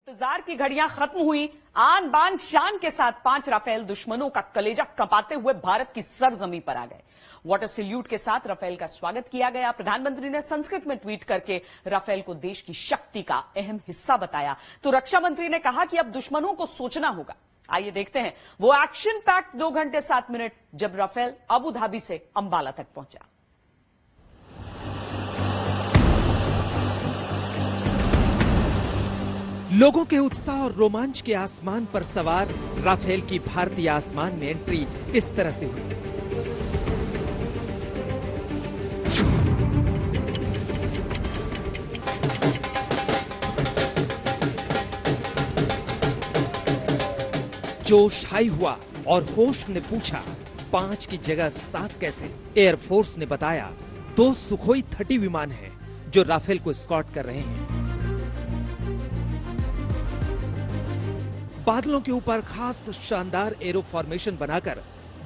इंतजार की घड़ियां खत्म हुई। आन बान शान के साथ 5 राफेल दुश्मनों का कलेजा कंपाते हुए भारत की सरजमीं पर आ गए। वाटर सैल्यूट के साथ राफेल का स्वागत किया गया। प्रधानमंत्री ने संस्कृत में ट्वीट करके राफेल को देश की शक्ति का अहम हिस्सा बताया। तो रक्षा मंत्री ने कहा कि अब दुश्मनों को सोचना होगा। आइए देखते हैं वो एक्शन पैक्ड 2 घंटे 7 मिनट जब राफेल अबू धाबी से अंबाला तक पहुंचा। लोगों के उत्साह और रोमांच के आसमान पर सवार राफेल की भारतीय आसमान में एंट्री इस तरह से हुई। जोश हाई हुआ और होश ने पूछा 5 की जगह 7 कैसे। एयरफोर्स ने बताया 2 सुखोई 30 विमान हैं जो राफेल को स्कॉट कर रहे हैं। बादलों के ऊपर खास शानदार एरो फॉर्मेशन बनाकर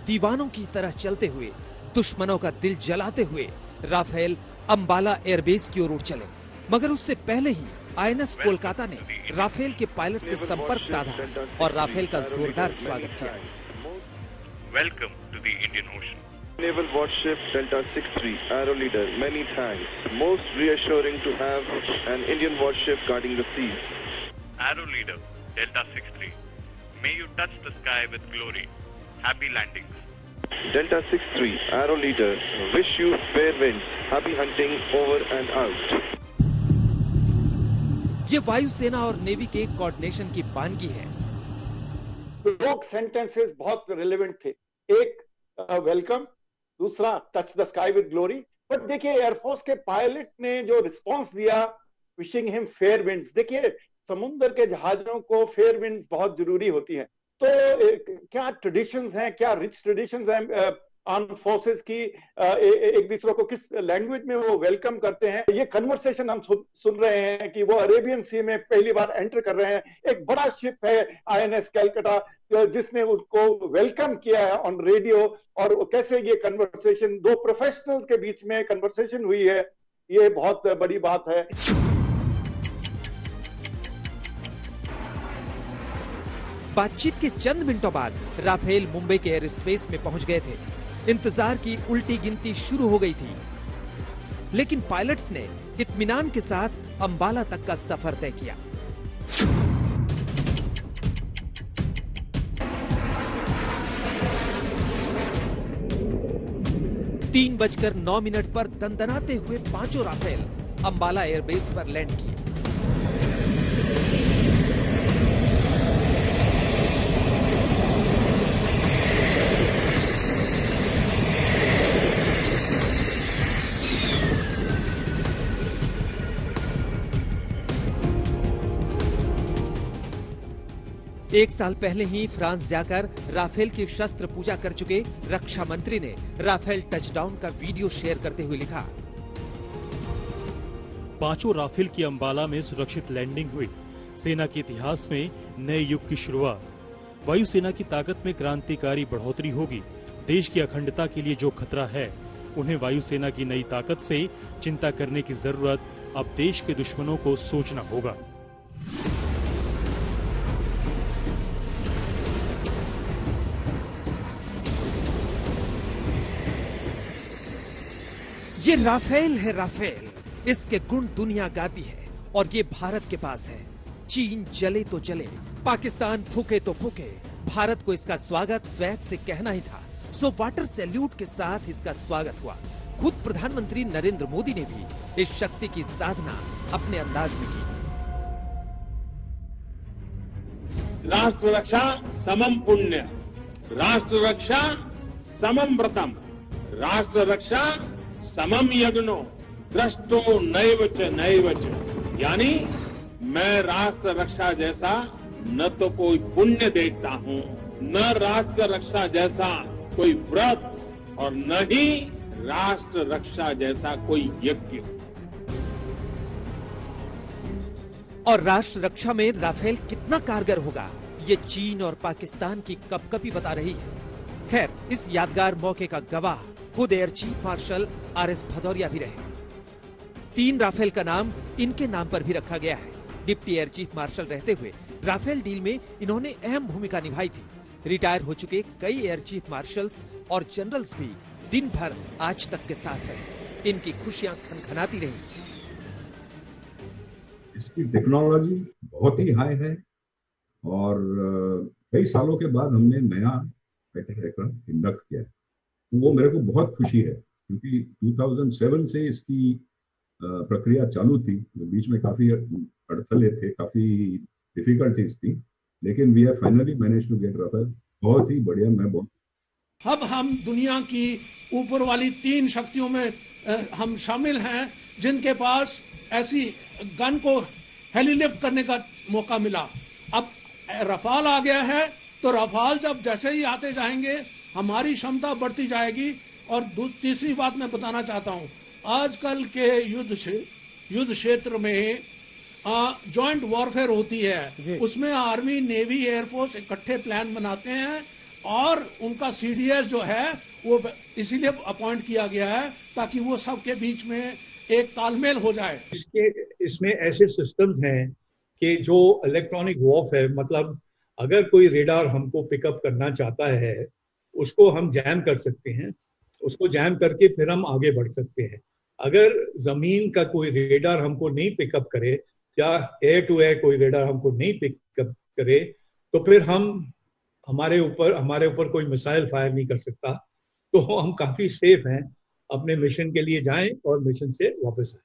दीवानों की तरह चलते हुए दुश्मनों का दिल जलाते हुए राफेल अंबाला एयरबेस की ओर उड़ चले। मगर उससे पहले ही आईएनएस कोलकाता ने राफेल के पायलट से संपर्क साधा और राफेल का जोरदार स्वागत किया। Welcome to the Indian Ocean. Naval Warship Delta 63, Arrow Leader, many thanks. Most reassuring to have an Indian warship guarding the seas. Arrow Leader, Delta 63, may you touch the sky with glory. Happy landings. Delta 63, Arrow Leader, wish you fair winds. Happy hunting over and out. ये वायुसेना और navy के coordination की बानगी है। 2 sentences बहुत relevant थे। एक वेलकम, दूसरा touch the sky with glory. But देखिए एयरफोर्स के पायलट ने जो रिस्पांस दिया, विशिंग हिम फेयर विंड्स। देखिए समुद्र के जहाजों को फेयर विंड्स बहुत जरूरी होती हैं। तो क्या ट्रेडिशंस हैं, क्या रिच ट्रेडिशंस हैं आर्म फोर्सेस की, एक दूसरे को किस लैंग्वेज में वो वेलकम करते हैं। ये कन्वर्सेशन हम सुन रहे हैं कि वो अरेबियन सी में पहली बार एंटर कर रहे हैं। एक बड़ा शिप है आईएनएस कैलकाटा जिसने उनको वेलकम किया है ऑन रेडियो। और कैसे ये कन्वर्सेशन 2 प्रोफेशनल्स के बीच में कन्वर्सेशन हुई है, ये बहुत बड़ी बात है। बातचीत के चंद मिनटों बाद राफेल मुंबई के एयर स्पेस में पहुंच गए थे। इंतजार की उल्टी गिनती शुरू हो गई थी, लेकिन पायलट्स ने इत्मीनान के साथ अंबाला तक का सफर तय किया। 3:09 पर दंदनाते हुए 5 राफेल अंबाला एयरबेस पर लैंड किए। एक साल पहले ही फ्रांस जाकर राफेल की शस्त्र पूजा कर चुके रक्षा मंत्री ने राफेल टचडाउन का वीडियो शेयर करते हुए लिखा, 5 राफेल की अंबाला में सुरक्षित लैंडिंग हुई। सेना के इतिहास में नए युग की शुरुआत। वायुसेना की ताकत में क्रांतिकारी बढ़ोतरी होगी। देश की अखंडता के लिए जो खतरा है, उन्हें वायुसेना की नई ताकत से चिंता करने की जरूरत अब देश के दुश्मनों को सोचना होगा। ये राफेल है राफेल, इसके गुण दुनिया गाती है और ये भारत के पास है। चीन जले तो जले, पाकिस्तान फूके तो फूके, भारत को इसका स्वागत स्वैग से कहना ही था। सो वाटर सैल्यूट के साथ इसका स्वागत हुआ। खुद प्रधानमंत्री नरेंद्र मोदी ने भी इस शक्ति की साधना अपने अंदाज में की। राष्ट्र रक्षा समम पुण्य, राष्ट्र रक्षा समम व्रतम, राष्ट्र रक्षा समम यज्ञो, दृष्टो नैव च। यानी मैं राष्ट्र रक्षा जैसा न तो कोई पुण्य देखता हूँ, न राष्ट्र रक्षा जैसा कोई व्रत, और न ही राष्ट्र रक्षा जैसा कोई यज्ञ। और राष्ट्र रक्षा में राफेल कितना कारगर होगा, ये चीन और पाकिस्तान की कपकपी बता रही है। खैर, इस यादगार मौके का गवाह खुद air chief marshal RS Bhadauria भी रहे। 3 राफेल का नाम इनके नाम पर भी रखा गया है। डिप्टी एयर चीफ मार्शल रहते हुए राफेल डील में इन्होंने अहम भूमिका निभाई थी। रिटायर हो चुके कई एयर चीफ मार्शल्स और जनरल्स भी दिन भर आज तक के साथ रहे। इनकी खुशियां खनखनाती रही। इसकी टेक्नोलॉजी बहुत ही हाई है और कई सालों के बाद हमने नया फाइटर एयरक्राफ्ट इंडक्ट किया है, तो वो मेरे को बहुत खुशी है क्योंकि 2007 से इसकी प्रक्रिया चालू थी। बीच में काफी अड़थले थे, काफी डिफिकल्टीज थी, लेकिन we have finally manage to get Rafale. बहुत ही बढ़िया। मैं बहुत अब हम दुनिया की ऊपर वाली 3 शक्तियों में हम शामिल हैं जिनके पास ऐसी गन को हेलीलिफ्ट करने का मौका मिला। अब रफाल आ गया है, तो रफाल जब जैसे ही आते जाएंगे हमारी क्षमता बढ़ती जाएगी। और तीसरी बात मैं बताना चाहता हूं, आजकल के युद्ध क्षेत्र में जॉइंट वॉरफेयर होती है, उसमें आर्मी, नेवी, एयरफोर्स इकट्ठे प्लान बनाते हैं और उनका सीडीएस जो है वो इसीलिए अपॉइंट किया गया है ताकि वो सबके बीच में एक तालमेल हो जाए। इसमें ऐसे सिस्टम्स हैं कि जो इलेक्ट्रॉनिक वॉरफेयर, मतलब अगर कोई रेडार हमको पिकअप करना चाहता है उसको हम जैम कर सकते हैं, उसको जैम करके फिर हम आगे बढ़ सकते हैं। अगर जमीन का कोई रेडार हमको नहीं पिकअप करे या एयर टू एयर कोई रेडार हमको नहीं पिकअप करे तो फिर हमारे ऊपर कोई मिसाइल फायर नहीं कर सकता। तो हम काफी सेफ हैं, अपने मिशन के लिए जाएं और मिशन से वापस आए।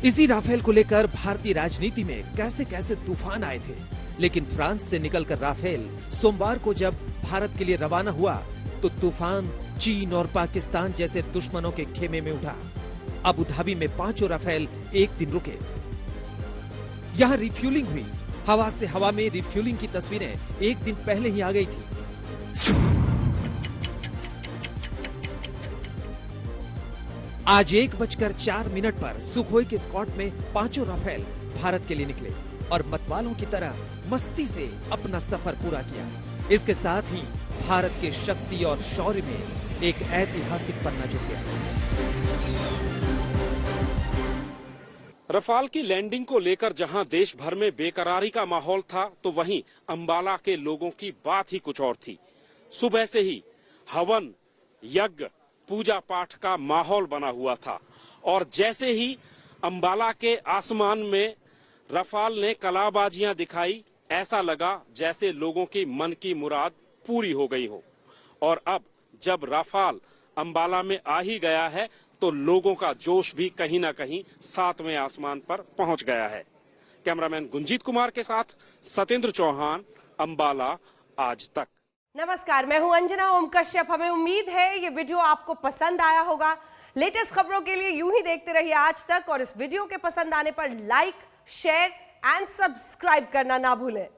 इसी राफेल को लेकर भारतीय राजनीति में कैसे कैसे तूफान आए थे, लेकिन फ्रांस से निकलकर राफेल सोमवार को जब भारत के लिए रवाना हुआ तो तूफान चीन और पाकिस्तान जैसे दुश्मनों के खेमे में उठा। अबू धाबी में 5 राफेल एक दिन रुके। यहाँ रिफ्यूलिंग हुई। हवा से हवा में रिफ्यूलिंग की तस्वीरें एक दिन पहले ही आ गई थी। आज 1:04 पर सुखोई के स्क्वाड में 5 राफेल भारत के लिए निकले और मतवालों की तरह मस्ती से अपना सफर पूरा किया। इसके साथ ही भारत के शक्ति और शौर्य में एक ऐतिहासिक पन्ना जुड़ गया। रफाल की लैंडिंग को लेकर जहां देश भर में बेकरारी का माहौल था, तो वहीं अंबाला के लोगों की बात ही कुछ और थी। सुबह से ही हवन, यज्ञ, पूजा पाठ का माहौल बना हुआ था और जैसे ही अंबाला के आसमान में रफाल ने कलाबाजियां दिखाई, ऐसा लगा जैसे लोगों की मन की मुराद पूरी हो गई हो। और अब जब रफाल अंबाला में आ ही गया है तो लोगों का जोश भी कहीं ना कहीं 7वें आसमान पर पहुंच गया है। कैमरामैन गुंजीत कुमार के साथ सत्येंद्र चौहान, अंबाला आज तक। नमस्कार, मैं हूं अंजना ओम कश्यप। हमें उम्मीद है ये वीडियो आपको पसंद आया होगा। लेटेस्ट खबरों के लिए यूं ही देखते रहिए आज तक और इस वीडियो के पसंद आने पर लाइक, शेयर एंड सब्सक्राइब करना ना भूलें।